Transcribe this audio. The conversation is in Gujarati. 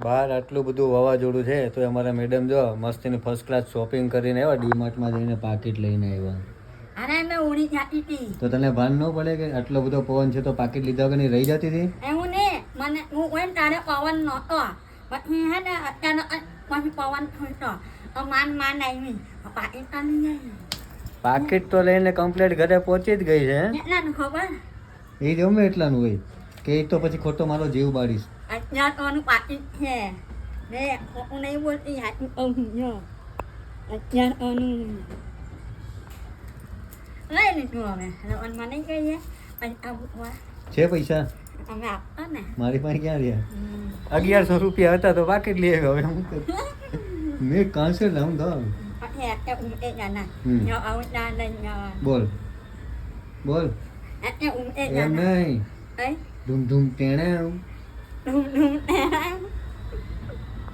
બહાર આટલું બધું વાવાઝોડું છે તો અમારા મેડમ જો મસ્તીની ફર્સ્ટ ક્લાસ શોપિંગ કરીને આવ્યા ડીમાર્ટમાં જઈને પાકીટ લઈને આવ્યા. અરે મેં ઉડી જાતી હતી. તો તને ભાન ન પડે કે આટલો બધો પવન છે તો પાકીટ લીધા વગર રહી જતી હતી? એવું ને મને હું એમ તારે પવન નહોતો પછી હે ને અચાનક પછી પવન થયો તો માન આવી પાકીટ આની જાય. પાકીટ તો લઈને કમ્પ્લીટ ઘરે પહોંચી જ ગઈ છે. કેટલાનું ખબર? એ ગમે એટલાનું હોય કે એ તો પછી ખોટો મારો જીવ બાળીશ. 1100નું પાકીટ છે ને હું નહીં બોલતી હાથું કહું જો 1100નું લઈ લીધું હવે મને નહીં કહીએ પૈસા છે પૈસા અમે આપતા ને મારી પાસે ક્યાં રહ્યા? 1100 રૂપિયા હતા તો પાકીટ લઈ આવ્યો. હવે હું મેં કાંસે લાવું દો. પછી એટલે ઉમટે જાના જો આવતા લઈ બોલ બોલ એટલે ઉમટે એમ જાના નહીં કઈ ધૂમ ધૂમ તેણે ધૂમ ધૂમ